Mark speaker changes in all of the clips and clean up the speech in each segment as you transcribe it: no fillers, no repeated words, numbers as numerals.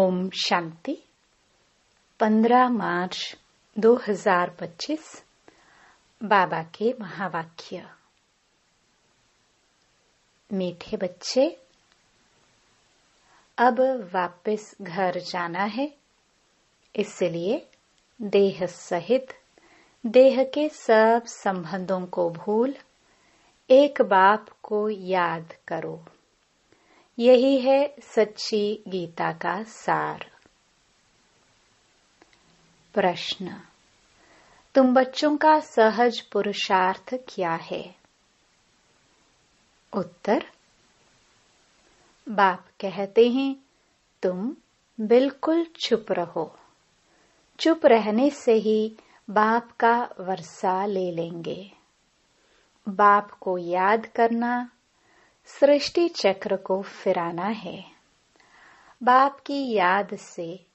Speaker 1: ओम शांति। 15 मार्च 2025 बाबा के महावाक्य। मीठे बच्चे, अब वापस घर जाना है, इसलिए देह सहित देह के सब संबंधों को भूल एक बाप को याद करो। यही है सच्ची गीता का सार। प्रश्न: तुम बच्चों का सहज पुरुषार्थ क्या है? उत्तर: बाप कहते हैं, तुम बिल्कुल चुप रहो। चुप रहने से ही बाप का वर्षा ले लेंगे। बाप को याद करना, सृष्टि चक्र को फिराना है। बाप की याद से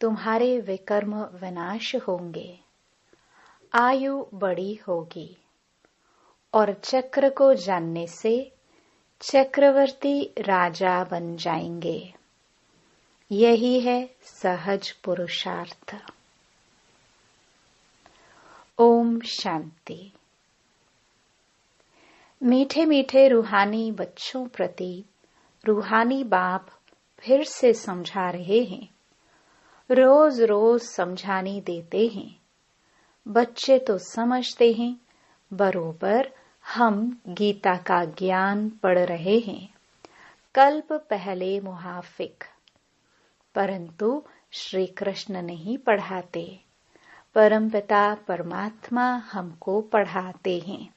Speaker 1: तुम्हारे विकर्म विनाश होंगे, आयु बड़ी होगी और चक्र को जानने से चक्रवर्ती राजा बन जाएंगे। यही है सहज पुरुषार्थ। ओम शांति। मीठे मीठे रूहानी बच्चों प्रति रूहानी बाप फिर से समझा रहे हैं। रोज रोज समझानी देते हैं। बच्चे तो समझते हैं, बरोबर हम गीता का ज्ञान पढ़ रहे हैं। कल्प पहले मुहाफिक, परंतु श्री कृष्ण नहीं पढ़ाते। परमपिता परमात्मा हमको पढ़ाते हैं।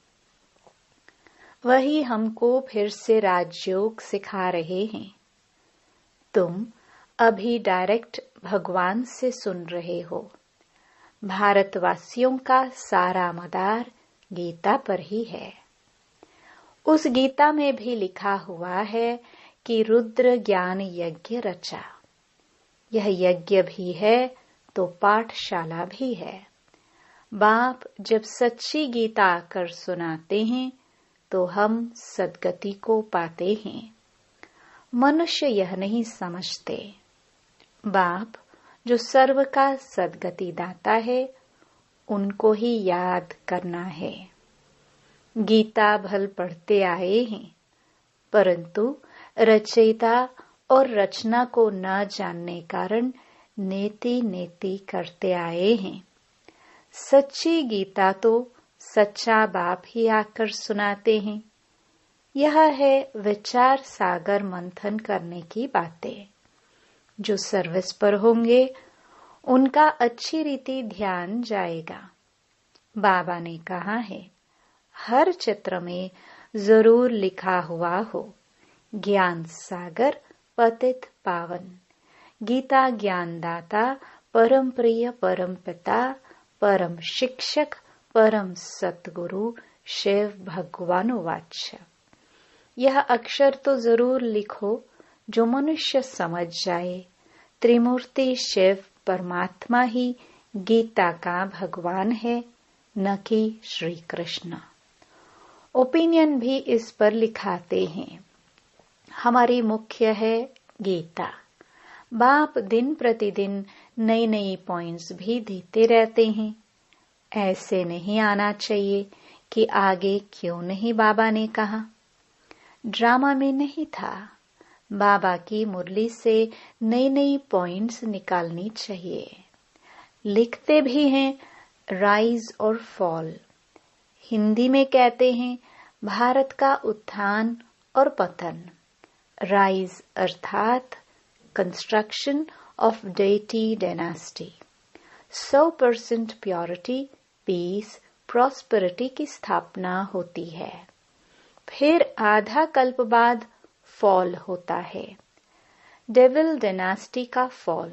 Speaker 1: वही हमको फिर से राजयोग सिखा रहे हैं। तुम अभी डायरेक्ट भगवान से सुन रहे हो। भारतवासियों का सारा मदार गीता पर ही है। उस गीता में भी लिखा हुआ है कि रुद्र ज्ञान यज्ञ रचा। यह यज्ञ भी है तो पाठशाला भी है। बाप जब सच्ची गीता कर सुनाते हैं तो हम सद्गति को पाते हैं। मनुष्य यह नहीं समझते। बाप जो सर्व का सद्गति दाता है, उनको ही याद करना है। गीता भल पढ़ते आए हैं, परंतु रचयिता और रचना को न जानने कारण नेति नेति करते आए हैं। सच्ची गीता तो सच्चा बाप ही आकर सुनाते हैं। यह है विचार सागर मंथन करने की बातें। जो सर्विस पर होंगे उनका अच्छी रीति ध्यान जाएगा। बाबा ने कहा है, हर चित्र में जरूर लिखा हुआ हो, ज्ञान सागर पतित पावन। गीता ज्ञानदाता, परम प्रिय परम पिता, परम शिक्षक, परम सतगुरु शिव भगवान वाच्य। यह अक्षर तो जरूर लिखो जो मनुष्य समझ जाए। त्रिमूर्ति शिव परमात्मा ही गीता का भगवान है, न कि श्री कृष्ण। ओपिनियन भी इस पर लिखाते हैं। हमारी मुख्य है गीता। बाप दिन प्रतिदिन नई नई पॉइंट्स भी देते रहते हैं। ऐसे नहीं आना चाहिए कि आगे क्यों नहीं बाबा ने कहा। ड्रामा में नहीं था। बाबा की मुरली से नई नई पॉइंट्स निकालनी चाहिए। लिखते भी हैं राइज और फॉल। हिंदी में कहते हैं भारत का उत्थान और पतन। राइज अर्थात construction of deity dynasty. 100% purity, peace, prosperity की स्थापना होती है। फिर आधा कल्प बाद फॉल होता है, डेविल डायनास्टी का fall.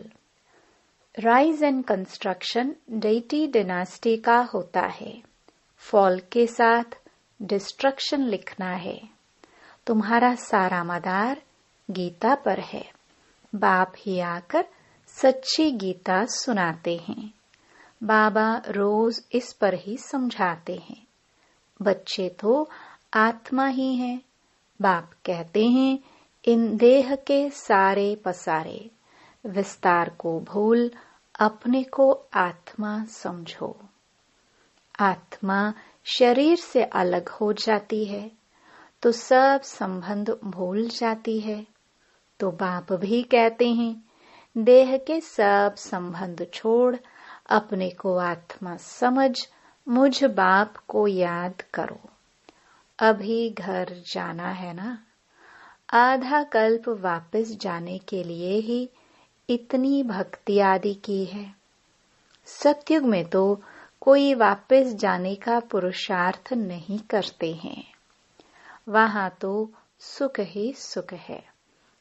Speaker 1: Rise and construction deity dynasty का होता है। फॉल के साथ डिस्ट्रक्शन लिखना है। तुम्हारा सारा मदार गीता पर है। बाप ही आकर सच्ची गीता सुनाते हैं। बाबा रोज इस पर ही समझाते हैं। बच्चे तो आत्मा ही हैं। बाप कहते हैं, इन देह के सारे पसारे विस्तार को भूल अपने को आत्मा समझो। आत्मा शरीर से अलग हो जाती है तो सब संबंध भूल जाती है। तो बाप भी कहते हैं, देह के सब संबंध छोड़ अपने को आत्मा समझ मुझ बाप को याद करो। अभी घर जाना है ना। आधा कल्प वापस जाने के लिए ही इतनी भक्ति आदि की है। सतयुग में तो कोई वापस जाने का पुरुषार्थ नहीं करते हैं। वहां तो सुख ही सुख है।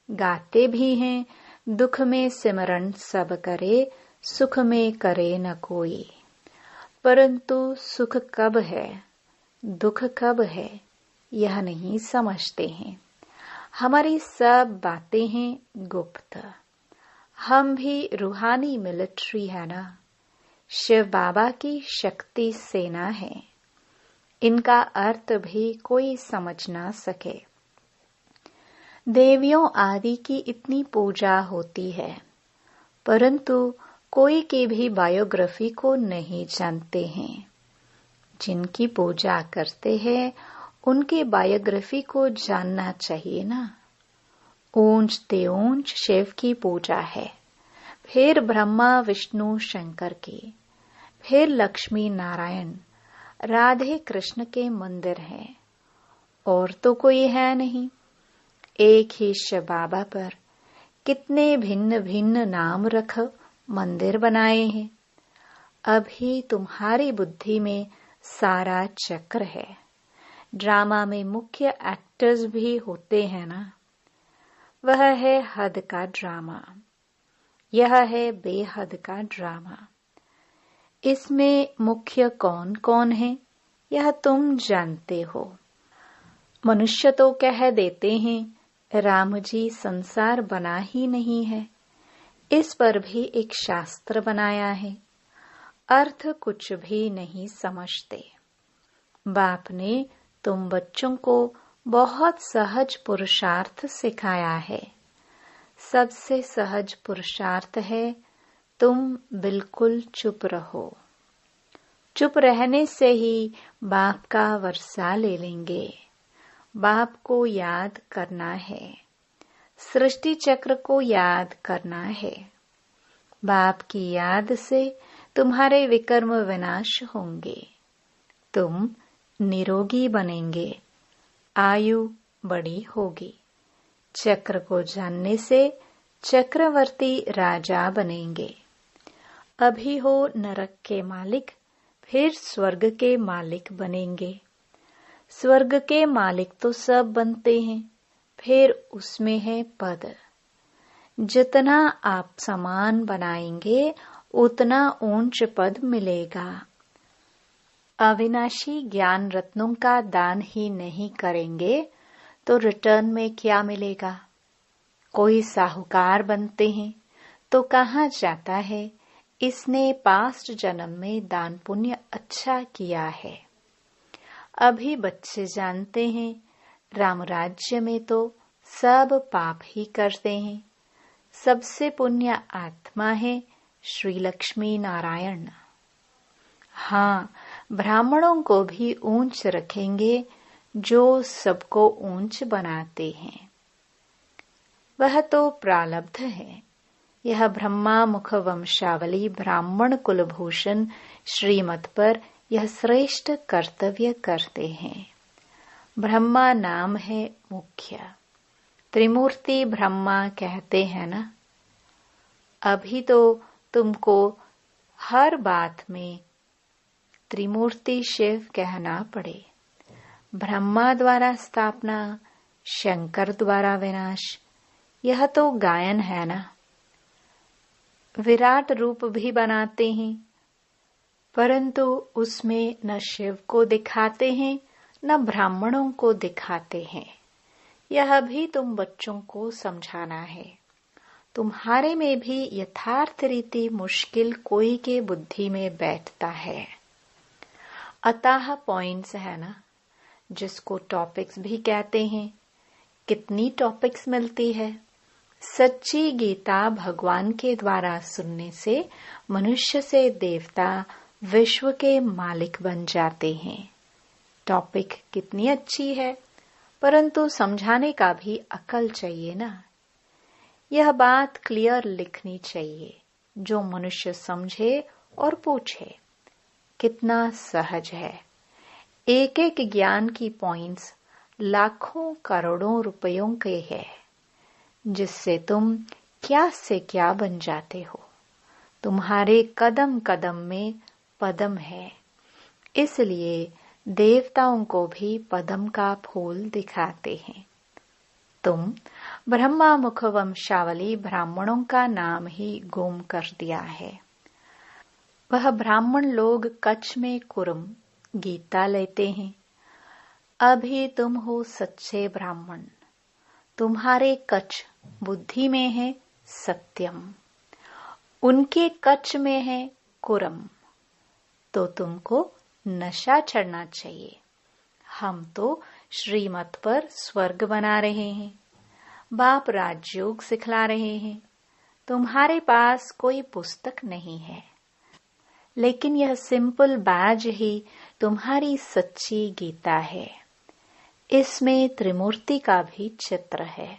Speaker 1: गाते भी हैं, दुख में सिमरन सब करे, सुख में करे न कोई। परंतु सुख कब है, दुख कब है, यह नहीं समझते हैं। हमारी सब बातें हैं गुप्त। हम भी रूहानी मिलिट्री है ना। शिव बाबा की शक्ति सेना है। इनका अर्थ भी कोई समझ ना सके। देवियों आदि की इतनी पूजा होती है, परंतु कोई की भी बायोग्राफी को नहीं जानते हैं। जिनकी पूजा करते हैं उनके बायोग्राफी को जानना चाहिए ना। ऊंच ते ऊंच शिव की पूजा है, फिर ब्रह्मा विष्णु शंकर की, फिर लक्ष्मी नारायण राधे कृष्ण के मंदिर हैं। और तो कोई है नहीं। एक ही शिव बाबा पर कितने भिन्न भिन्न नाम रख मंदिर बनाए हैं। अभी तुम्हारी बुद्धि में सारा चक्र है। ड्रामा में मुख्य एक्टर्स भी होते हैं ना। वह है हद का ड्रामा, यह है बेहद का ड्रामा। इसमें मुख्य कौन कौन है यह तुम जानते हो। मनुष्य तो कह देते हैं राम जी संसार बना ही नहीं है। इस पर भी एक शास्त्र बनाया है। अर्थ कुछ भी नहीं समझते। बाप ने तुम बच्चों को बहुत सहज पुरुषार्थ सिखाया है। सबसे सहज पुरुषार्थ है तुम बिल्कुल चुप रहो। चुप रहने से ही बाप का वर्षा ले लेंगे। बाप को याद करना है, सृष्टि चक्र को याद करना है। बाप की याद से तुम्हारे विकर्म विनाश होंगे। तुम निरोगी बनेंगे, आयु बड़ी होगी। चक्र को जानने से चक्रवर्ती राजा बनेंगे। अभी हो नरक के मालिक, फिर स्वर्ग के मालिक बनेंगे। स्वर्ग के मालिक तो सब बनते हैं, फिर उसमें है पद। जितना आप सामान बनाएंगे उतना ऊंच पद मिलेगा। अविनाशी ज्ञान रत्नों का दान ही नहीं करेंगे तो रिटर्न में क्या मिलेगा। कोई साहूकार बनते हैं तो कहाँ जाता है, इसने पास्ट जन्म में दान पुण्य अच्छा किया है। अभी बच्चे जानते हैं राम राज्य में तो सब पाप ही करते हैं। सबसे पुण्य आत्मा है श्री लक्ष्मी नारायण। हाँ, ब्राह्मणों को भी ऊंच रखेंगे जो सबको ऊंच बनाते हैं। वह तो प्रारब्ध है। यह ब्रह्मा मुख वंशावली ब्राह्मण कुलभूषण श्रीमत पर यह श्रेष्ठ कर्तव्य करते हैं। ब्रह्मा नाम है मुख्य। त्रिमूर्ति ब्रह्मा कहते हैं ना। अभी तो तुमको हर बात में त्रिमूर्ति शिव कहना पड़े। ब्रह्मा द्वारा स्थापना, शंकर द्वारा विनाश, यह तो गायन है ना। विराट रूप भी बनाते हैं, परंतु उसमें न शिव को दिखाते हैं न ब्राह्मणों को दिखाते हैं। यह भी तुम बच्चों को समझाना है। तुम्हारे में भी यथार्थ रीति मुश्किल कोई के बुद्धि में बैठता है। अतः पॉइंट्स है ना, जिसको टॉपिक्स भी कहते हैं। कितनी टॉपिक्स मिलती है, सच्ची गीता भगवान के द्वारा सुनने से मनुष्य से देवता विश्व के मालिक बन जाते हैं। टॉपिक कितनी अच्छी है, परंतु समझाने का भी अक्ल चाहिए ना। यह बात क्लियर लिखनी चाहिए, जो मनुष्य समझे और पूछे। कितना सहज है। एक एक ज्ञान की पॉइंट्स लाखों करोड़ों रुपयों के है, जिससे तुम क्या से क्या बन जाते हो। तुम्हारे कदम कदम में पदम है, इसलिए देवताओं को भी पदम का फूल दिखाते हैं। तुम ब्रह्मा मुख वंशावली ब्राह्मणों का नाम ही गुम कर दिया है। वह ब्राह्मण लोग कच्छ में कुर्म गीता लेते हैं। अभी तुम हो सच्चे ब्राह्मण। तुम्हारे कच्छ बुद्धि में है सत्यम, उनके कच्छ में है कुर्म। तो तुमको नशा चढ़ना चाहिए। हम तो श्रीमत पर स्वर्ग बना रहे हैं, बाप राजयोग सिखला रहे हैं। तुम्हारे पास कोई पुस्तक नहीं है, लेकिन यह सिंपल बैज ही तुम्हारी सच्ची गीता है। इसमें त्रिमूर्ति का भी चित्र है,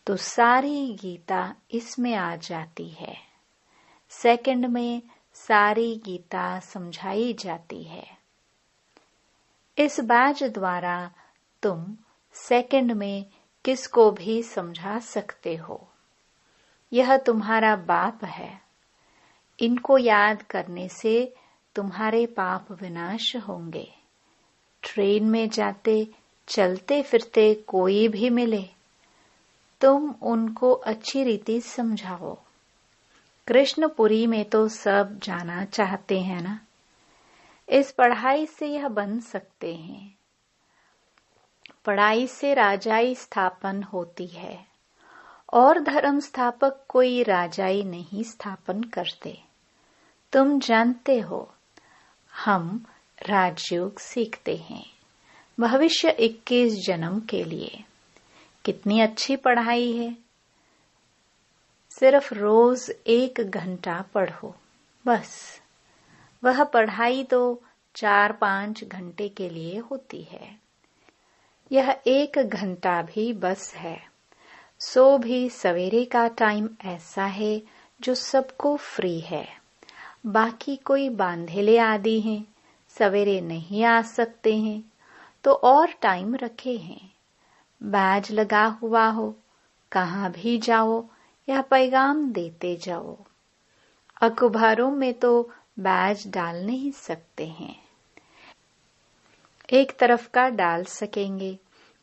Speaker 1: तो सारी गीता इसमें आ जाती है। सेकंड में सारी गीता समझाई जाती है। इस बैज द्वारा तुम सेकंड में किसको भी समझा सकते हो। यह तुम्हारा बाप है। इनको याद करने से तुम्हारे पाप विनाश होंगे। ट्रेन में जाते चलते फिरते कोई भी मिले, तुम उनको अच्छी रीति समझाओ। कृष्णपुरी में तो सब जाना चाहते हैं ना। इस पढ़ाई से यह बन सकते हैं। पढ़ाई से राजाई स्थापन होती है, और धर्म स्थापक कोई राजाई नहीं स्थापन करते। तुम जानते हो, हम राजयोग सीखते हैं भविष्य 21 जन्म के लिए। कितनी अच्छी पढ़ाई है। सिर्फ रोज 1 घंटा पढ़ो, बस। वह पढ़ाई तो 4-5 घंटे के लिए होती है। यह 1 घंटा भी बस है। सो भी सवेरे का टाइम ऐसा है जो सबको फ्री है। बाकी कोई बांधेले आदि हैं, सवेरे नहीं आ सकते हैं, तो और टाइम रखे हैं। बैज लगा हुआ हो, कहाँ भी जाओ यह पैगाम देते जाओ। अखबारों में तो बैज डाल नहीं सकते हैं, एक तरफ का डाल सकेंगे।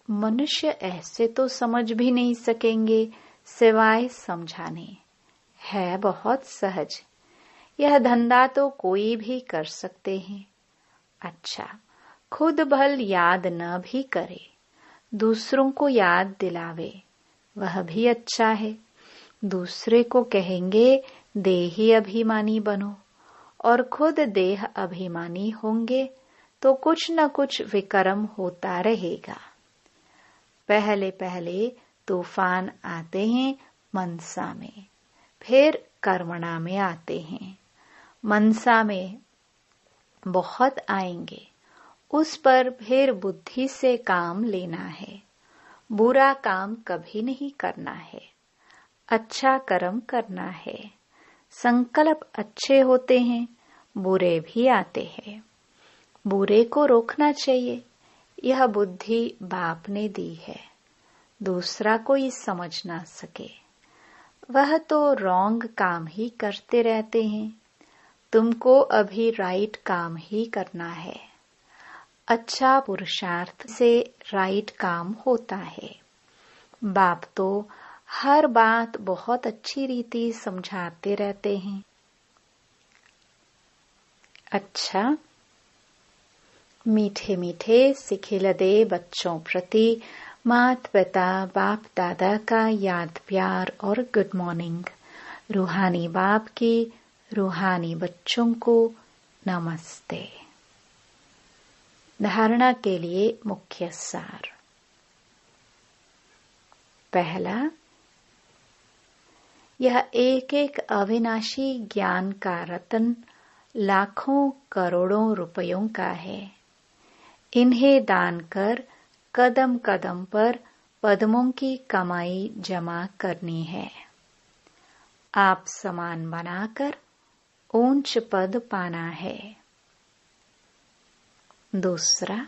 Speaker 1: मनुष्य ऐसे तो समझ भी नहीं सकेंगे, सिवाय समझाने। है बहुत सहज। यह धंधा तो कोई भी कर सकते हैं। अच्छा, खुद भल याद न भी करे, दूसरों को याद दिलावे, वह भी अच्छा है। दूसरे को कहेंगे देही अभिमानी बनो, और खुद देह अभिमानी होंगे तो कुछ न कुछ विक्रम होता रहेगा। पहले पहले तूफान आते हैं मनसा में, फिर कर्मणा में आते हैं। मनसा में बहुत आएंगे, उस पर फिर बुद्धि से काम लेना है। बुरा काम कभी नहीं करना है, अच्छा कर्म करना है। संकल्प अच्छे होते हैं, बुरे भी आते हैं। बुरे को रोकना चाहिए। यह बुद्धि बाप ने दी है, दूसरा कोई समझ ना सके। वह तो रॉन्ग काम ही करते रहते हैं। तुमको अभी राइट काम ही करना है। अच्छा पुरुषार्थ से राइट काम होता है। बाप तो हर बात बहुत अच्छी रीति समझाते रहते हैं। अच्छा, मीठे मीठे सिखिलदे बच्चों प्रति माता पिता बाप दादा का याद प्यार और गुड मॉर्निंग। रूहानी बाप की रूहानी बच्चों को नमस्ते। धारणा के लिए मुख्य सार। पहला, यह एक एक अविनाशी ज्ञान का रत्न लाखों करोड़ों रुपयों का है। इन्हें दान कर कदम कदम पर पद्मों की कमाई जमा करनी है। आप समान बनाकर ऊंच पद पाना है। दूसरा,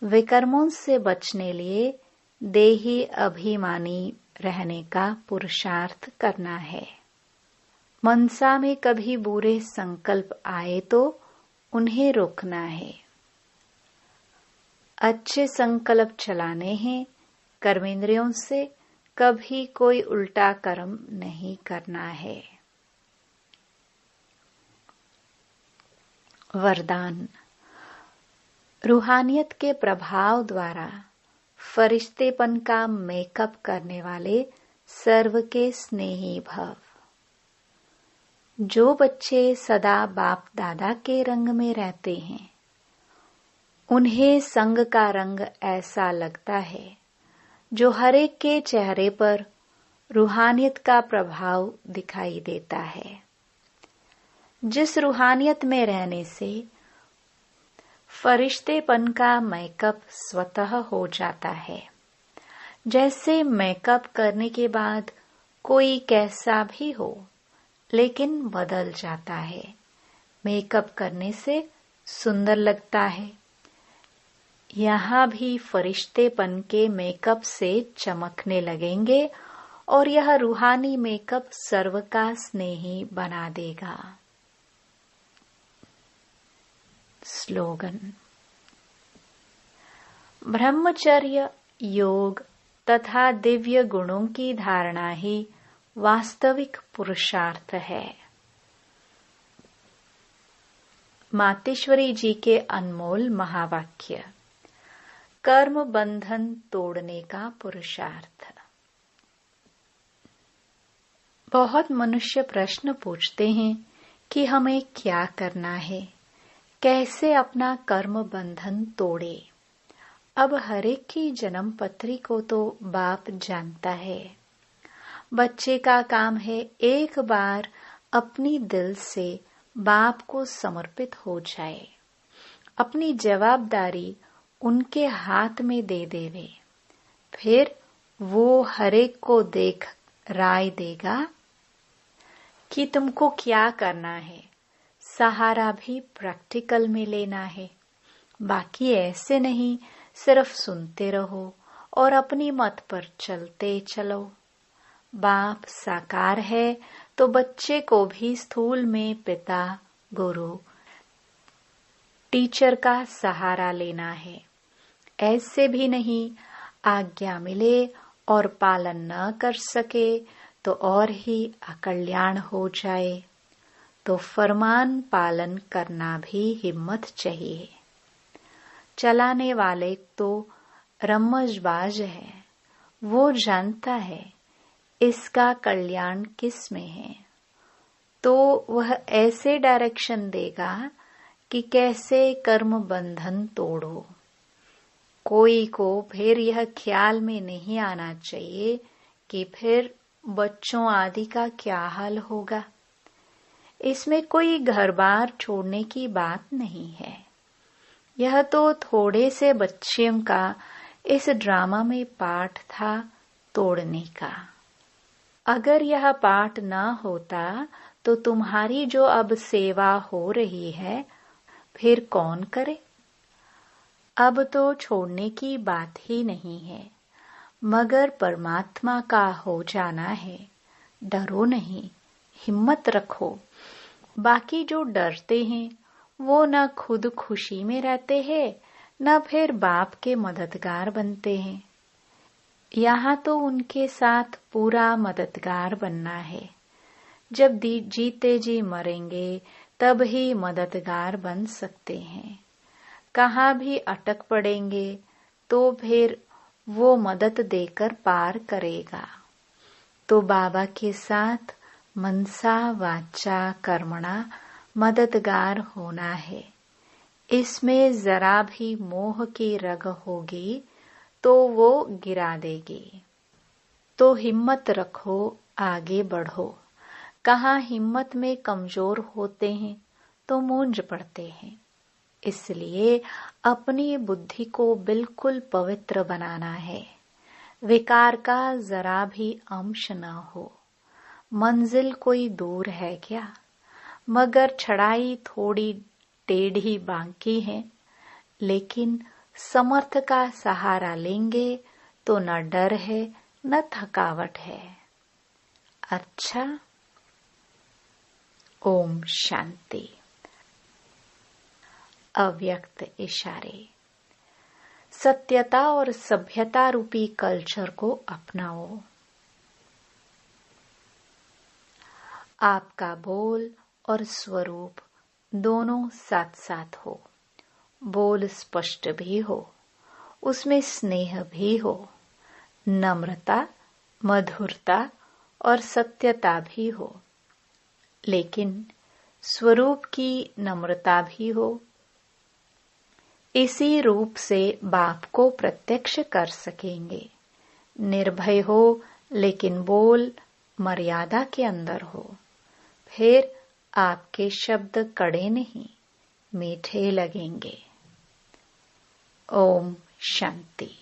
Speaker 1: विकर्मों से बचने लिए देही अभिमानी रहने का पुरुषार्थ करना है। मनसा में कभी बुरे संकल्प आए तो उन्हें रोकना है। अच्छे संकल्प चलाने हैं। कर्मेंद्रियों से कभी कोई उल्टा कर्म नहीं करना है। वरदान। रूहानियत के प्रभाव द्वारा फरिश्तेपन का मेकअप करने वाले सर्व के स्नेही भव। जो बच्चे सदा बाप दादा के रंग में रहते हैं, उन्हें संग का रंग ऐसा लगता है जो हर एक के चेहरे पर रूहानियत का प्रभाव दिखाई देता है। जिस रूहानियत में रहने से फरिश्तेपन का मेकअप स्वतः हो जाता है। जैसे मेकअप करने के बाद कोई कैसा भी हो लेकिन बदल जाता है। मेकअप करने से सुंदर लगता है। यहाँ भी फरिश्तेपन के मेकअप से चमकने लगेंगे और यह रूहानी मेकअप सर्व का स्नेही बना देगा। स्लोगन। ब्रह्मचर्य, योग तथा दिव्य गुणों की धारणा ही वास्तविक पुरुषार्थ है। मातेश्वरी जी के अनमोल महावाक्य। कर्म बंधन तोड़ने का पुरुषार्थ। बहुत मनुष्य प्रश्न पूछते हैं कि हमें क्या करना है, कैसे अपना कर्म बंधन तोड़े। अब हरेक की जन्म पत्री को तो बाप जानता है। बच्चे का काम है एक बार अपनी दिल से बाप को समर्पित हो जाए, अपनी जवाबदारी उनके हाथ में दे देवे। फिर वो हरेक को देख राय देगा कि तुमको क्या करना है। सहारा भी प्रैक्टिकल में लेना है। बाकी ऐसे नहीं सिर्फ सुनते रहो और अपनी मत पर चलते चलो। बाप साकार है तो बच्चे को भी स्थूल में पिता, गुरु, टीचर का सहारा लेना है। ऐसे भी नहीं आज्ञा मिले और पालन न कर सके तो और ही अकल्याण हो जाए। तो फरमान पालन करना भी हिम्मत चाहिए। चलाने वाले तो रम्मजबाज है, वो जानता है इसका कल्याण किस में है, तो वह ऐसे डायरेक्शन देगा कि कैसे कर्म बंधन तोड़ो। कोई को फिर यह ख्याल में नहीं आना चाहिए कि फिर बच्चों आदि का क्या हाल होगा। इसमें कोई घर बार छोड़ने की बात नहीं है। यह तो थोड़े से बच्चों का इस ड्रामा में पाठ था तोड़ने का। अगर यह पाठ न होता तो तुम्हारी जो अब सेवा हो रही है फिर कौन करे। अब तो छोड़ने की बात ही नहीं है, मगर परमात्मा का हो जाना है। डरो नहीं, हिम्मत रखो। बाकी जो डरते हैं वो न खुद खुशी में रहते हैं न फिर बाप के मददगार बनते हैं। यहाँ तो उनके साथ पूरा मददगार बनना है। जब जीते जी मरेंगे तब ही मददगार बन सकते हैं। कहाँ भी अटक पड़ेंगे तो फिर वो मदद देकर पार करेगा। तो बाबा के साथ मनसा वाचा कर्मणा मददगार होना है। इसमें जरा भी मोह की रग होगी तो वो गिरा देगी। तो हिम्मत रखो, आगे बढ़ो। कहाँ हिम्मत में कमजोर होते हैं तो मूंझ पड़ते हैं। इसलिए अपनी बुद्धि को बिल्कुल पवित्र बनाना है। विकार का जरा भी अंश न हो। मंजिल कोई दूर है क्या, मगर चढ़ाई थोड़ी टेढ़ी बांकी है। लेकिन समर्थ का सहारा लेंगे तो न डर है न थकावट है। अच्छा, ओम शांति। अव्यक्त इशारे। सत्यता और सभ्यता रूपी कल्चर को अपनाओ। आपका बोल और स्वरूप दोनों साथ साथ हो। बोल स्पष्ट भी हो, उसमें स्नेह भी हो, नम्रता, मधुरता और सत्यता भी हो। लेकिन स्वरूप की नम्रता भी हो। इसी रूप से बाप को प्रत्यक्ष कर सकेंगे। निर्भय हो, लेकिन बोल मर्यादा के अंदर हो। फिर आपके शब्द कड़े नहीं, मीठे लगेंगे। ओम शांति।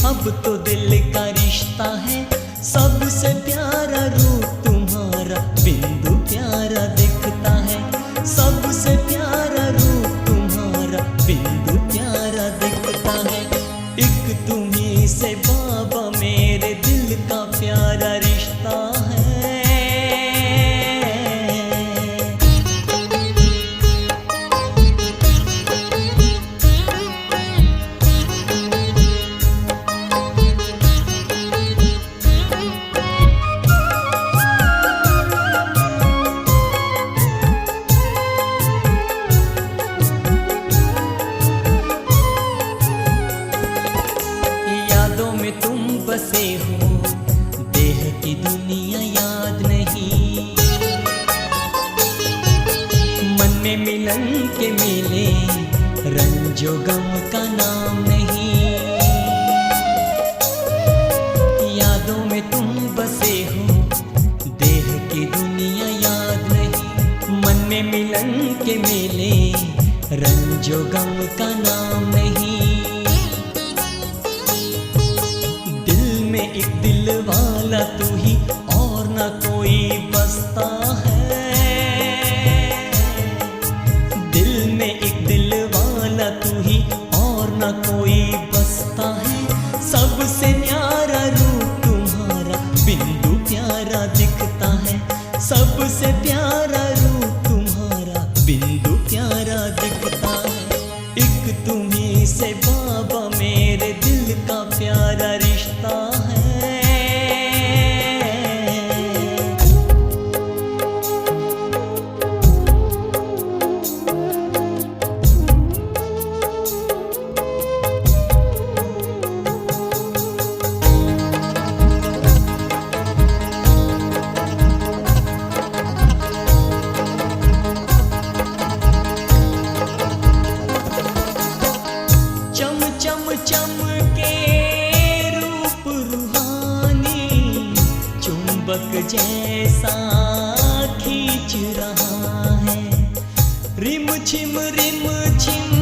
Speaker 2: अब तो दिल का रिश्ता है। सबसे प्यारा रूप तुम्हारा बिंदु प्यारा दिखता है। सबसे प्यारा रूप तुम्हारा बिंदु प्यारा दिखता है। एक तुम्ही से बाबा मेरे दिल का प्यारा रिश्ता है। बसे हो देह की दुनिया याद नहीं। मन में मिलन के मेले रंजो गम का नाम नहीं। यादों में तुम बसे हो देह की दुनिया याद नहीं। मन में मिलन के मेले रंजो गम का नाम नहीं। एक दिल वाला तू ही और ना कोई बसता है। दिल में एक दिल वाला तू ही और ना कोई बसता है। सबसे न्यारा रूप तुम्हारा बिंदु प्यारा दिखता है। सबसे प्यारा रूप तुम्हारा बिंदु प्यारा दिखता है। एक तुम्ही से बाबा मेरे दिल का प्यारा रिश्ता है। जैसा खींच रहा है। रिम छिम